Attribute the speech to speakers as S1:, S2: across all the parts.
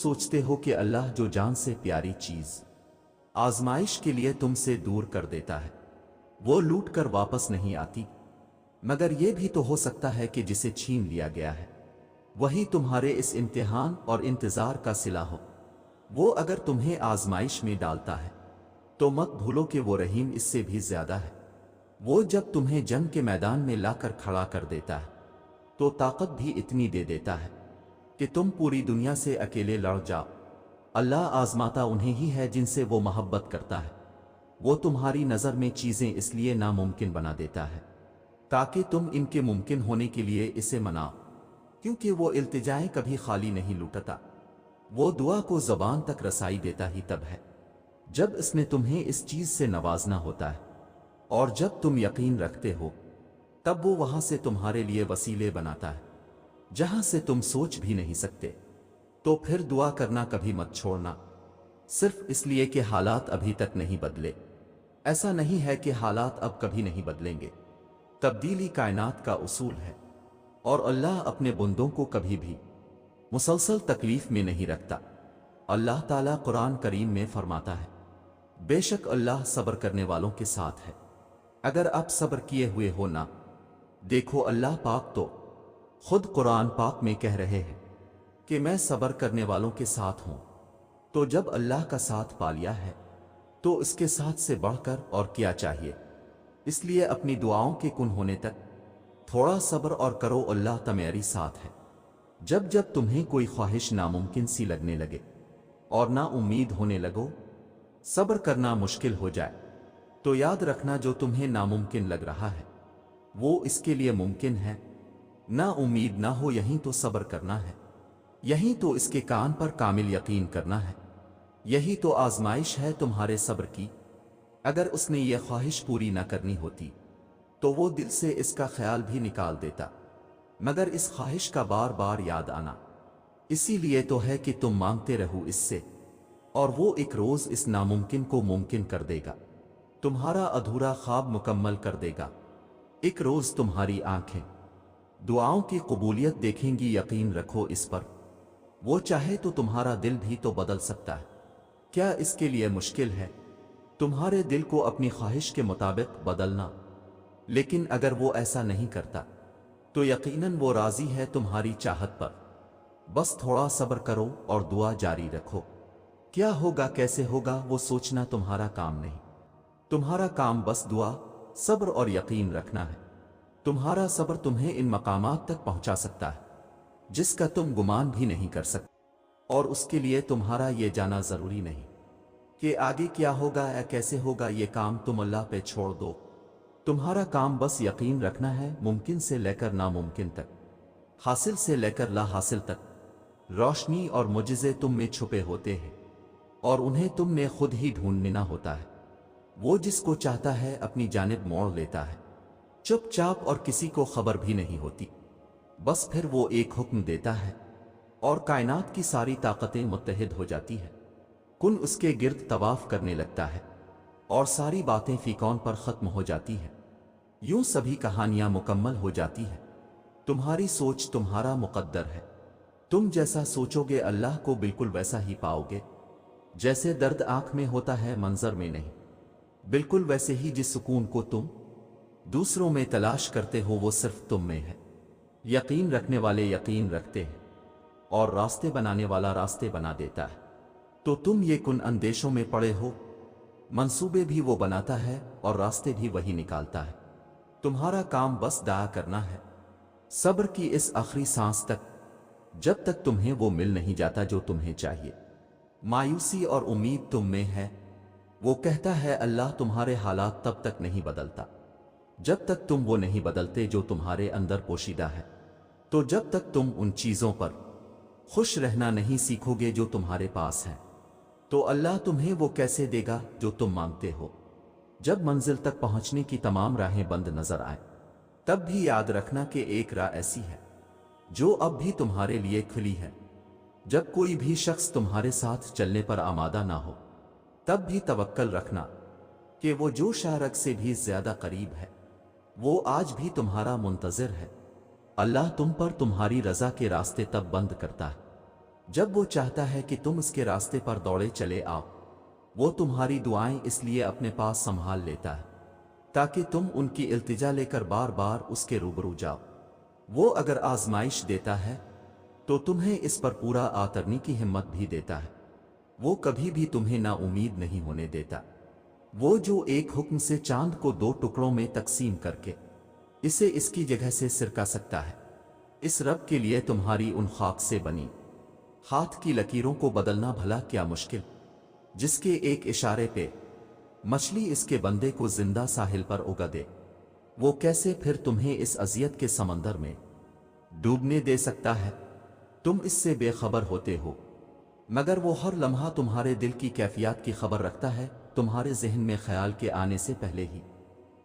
S1: सोचते हो कि अल्लाह जो जान से प्यारी चीज आजमाइश के लिए तुमसे दूर कर देता है, वो लूट कर वापस नहीं आती। मगर ये भी तो हो सकता है कि जिसे छीन लिया गया है वही तुम्हारे इस इम्तिहान और इंतजार का सिला हो। वो अगर तुम्हें आजमाइश में डालता है तो मत भूलो कि वो रहीम इससे भी ज्यादा है। वो जब तुम्हें जंग के मैदान में लाकर खड़ा कर देता है तो ताकत भी इतनी दे देता है कि तुम पूरी दुनिया से अकेले लड़ जाओ। अल्लाह आजमाता उन्हें ही है जिनसे वो मोहब्बत करता है। वो तुम्हारी नज़र में चीज़ें इसलिए नामुमकिन बना देता है ताकि तुम इनके मुमकिन होने के लिए इसे मनाओ, क्योंकि वो इल्तिजाएं कभी खाली नहीं लुटाता। वो दुआ को ज़बान तक रसाई देता ही तब है जब इसने तुम्हें इस चीज़ से नवाजना होता है, और जब तुम यकीन रखते हो तब वो वहां से तुम्हारे लिए वसीले बनाता है जहां से तुम सोच भी नहीं सकते। तो फिर दुआ करना कभी मत छोड़ना, सिर्फ इसलिए कि हालात अभी तक नहीं बदले। ऐसा नहीं है कि हालात अब कभी नहीं बदलेंगे, तब्दीली कायनात का उसूल है और अल्लाह अपने बंदों को कभी भी मुसलसल तकलीफ में नहीं रखता। अल्लाह ताला कुरान करीम में फरमाता है, बेशक अल्लाह सब्र करने वालों के साथ है। अगर आप सब्र किए हुए हो ना, देखो अल्लाह पाक तो खुद कुरान पाक में कह रहे हैं कि मैं सब्र करने वालों के साथ हूं। तो जब अल्लाह का साथ पा लिया है तो इसके साथ से बढ़कर और क्या चाहिए। इसलिए अपनी दुआओं के कुन होने तक थोड़ा सब्र और करो, अल्लाह तुम्हारी साथ है। जब जब तुम्हें कोई ख्वाहिश नामुमकिन सी लगने लगे और ना उम्मीद होने लगो, सब्र करना मुश्किल हो जाए, तो याद रखना जो तुम्हें नामुमकिन लग रहा है वो इसके लिए मुमकिन है। ना उम्मीद ना हो, यहीं तो सब्र करना है, यहीं तो इसके कान पर कामिल यकीन करना है। यही तो आजमाइश है तुम्हारे सब्र की। अगर उसने ये ख्वाहिश पूरी ना करनी होती तो वो दिल से इसका ख्याल भी निकाल देता, मगर इस ख्वाहिश का बार बार याद आना इसीलिए तो है कि तुम मांगते रहो इससे, और वो एक रोज इस नामुमकिन को मुमकिन कर देगा, तुम्हारा अधूरा ख्वाब मुकम्मल कर देगा। एक रोज तुम्हारी आंखें दुआओं की कबूलियत देखेंगी, यकीन रखो इस पर। वो चाहे तो तुम्हारा दिल भी तो बदल सकता है। क्या इसके लिए मुश्किल है तुम्हारे दिल को अपनी ख्वाहिश के मुताबिक बदलना? लेकिन अगर वो ऐसा नहीं करता तो यकीनन वो राजी है तुम्हारी चाहत पर। बस थोड़ा सब्र करो और दुआ जारी रखो। क्या होगा कैसे होगा वो सोचना तुम्हारा काम नहीं, तुम्हारा काम बस दुआ, सब्र और यकीन रखना है। तुम्हारा सब्र तुम्हें इन मकामात तक पहुंचा सकता है जिसका तुम गुमान भी नहीं कर सकते, और उसके लिए तुम्हारा ये जाना जरूरी नहीं कि आगे क्या होगा या कैसे होगा। ये काम तुम अल्लाह पे छोड़ दो। तुम्हारा काम बस यकीन रखना है, मुमकिन से लेकर नामुमकिन तक, हासिल से लेकर ला हासिल तक। रोशनी और मुजिज़े तुम में छुपे होते हैं और उन्हें तुमने खुद ही ढूंढना होता है। वो जिसको चाहता है अपनी जानिब मोड़ लेता है, चुपचाप, और किसी को खबर भी नहीं होती। बस फिर वो एक हुक्म देता है और कायनात की सारी ताकतें मुत्तहिद हो जाती है। कुन उसके गिर्द तवाफ करने लगता है और सारी बातें फीकौन पर खत्म हो जाती हैं। यूं सभी कहानियां मुकम्मल हो जाती है। तुम्हारी सोच तुम्हारा मुकद्दर है। तुम जैसा सोचोगे अल्लाह को बिल्कुल वैसा ही पाओगे। जैसे दर्द आंख में होता है मंजर में नहीं, बिल्कुल वैसे ही जिस सुकून को तुम दूसरों में तलाश करते हो वो सिर्फ तुम में है। यकीन रखने वाले यकीन रखते हैं और रास्ते बनाने वाला रास्ते बना देता है। तो तुम ये कुन अंदेशों में पड़े हो, मंसूबे भी वो बनाता है और रास्ते भी वही निकालता है। तुम्हारा काम बस दुआ करना है, सब्र की इस आखिरी सांस तक, जब तक तुम्हें वो मिल नहीं जाता जो तुम्हें चाहिए। मायूसी और उम्मीद तुम में है। वो कहता है अल्लाह तुम्हारे हालात तब तक नहीं बदलता जब तक तुम वो नहीं बदलते जो तुम्हारे अंदर पोशीदा है। तो जब तक तुम उन चीजों पर खुश रहना नहीं सीखोगे जो तुम्हारे पास है, तो अल्लाह तुम्हें वो कैसे देगा जो तुम मांगते हो। जब मंजिल तक पहुंचने की तमाम राहें बंद नजर आए, तब भी याद रखना कि एक राह ऐसी है जो अब भी तुम्हारे लिए खुली है। जब कोई भी शख्स तुम्हारे साथ चलने पर आमादा ना हो, तब भी तवक्कल रखना कि वो जो शारक से भी ज्यादा करीब है, वो आज भी तुम्हारा मुंतज़िर है। अल्लाह तुम पर तुम्हारी रजा के रास्ते तब बंद करता है جب وہ چاہتا ہے کہ تم اس کے راستے پر دوڑے چلے آؤ، وہ تمہاری دعائیں اس لیے اپنے پاس سنبھال لیتا ہے تاکہ تم ان کی التجا لے کر بار بار اس کے روبرو جاؤ۔ وہ اگر آزمائش دیتا ہے تو تمہیں اس پر پورا آترنے کی ہمت بھی دیتا ہے۔ وہ کبھی بھی تمہیں نا امید نہیں ہونے دیتا۔ وہ جو ایک حکم سے چاند کو 2 ٹکڑوں میں تقسیم کر کے اسے اس کی جگہ سے سرکا سکتا ہے، اس رب کے لیے تمہاری ان خاک سے بنی ہاتھ کی لکیروں کو بدلنا بھلا کیا مشکل، جس کے ایک اشارے پہ مچھلی اس کے بندے کو زندہ ساحل پر اگا دے، وہ کیسے پھر تمہیں اس اذیت کے سمندر میں ڈوبنے دے سکتا ہے؟ تم اس سے بے خبر ہوتے ہو، مگر وہ ہر لمحہ تمہارے دل کی کیفیات کی خبر رکھتا ہے، تمہارے ذہن میں خیال کے آنے سے پہلے ہی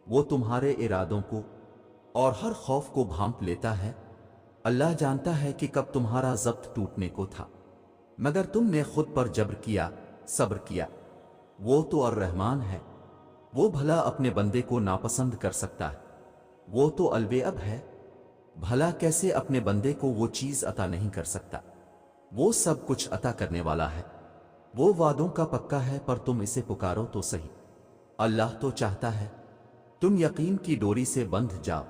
S1: وہ تمہارے ارادوں کو اور ہر خوف کو بھانپ لیتا ہے۔ اللہ جانتا ہے کہ کب تمہارا ضبط ٹوٹنے کو تھا، مگر تم نے خود پر جبر کیا، صبر کیا۔ وہ تو الرحمن ہے، وہ بھلا اپنے بندے کو ناپسند کر سکتا ہے؟ وہ تو الوہاب ہے، بھلا کیسے اپنے بندے کو وہ چیز عطا نہیں کر سکتا؟ وہ سب کچھ عطا کرنے والا ہے، وہ وعدوں کا پکا ہے، پر تم اسے پکارو تو صحیح۔ اللہ تو چاہتا ہے تم یقین کی ڈوری سے بندھ جاؤ،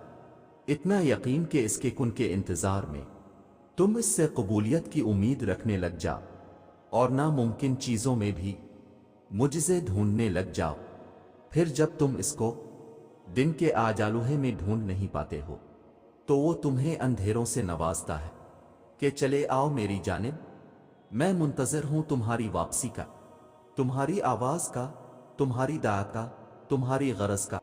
S1: اتنا یقین کہ اس کے کن کے انتظار میں تم اس سے قبولیت کی امید رکھنے لگ جاؤ اور ناممکن چیزوں میں بھی معجزے ڈھونڈنے لگ جاؤ۔ پھر جب تم اس کو دن کے آجالوہے میں ڈھونڈ نہیں پاتے ہو تو وہ تمہیں اندھیروں سے نوازتا ہے کہ چلے آؤ میری جانب، میں منتظر ہوں تمہاری واپسی کا، تمہاری آواز کا، تمہاری دعا کا، تمہاری غرض کا۔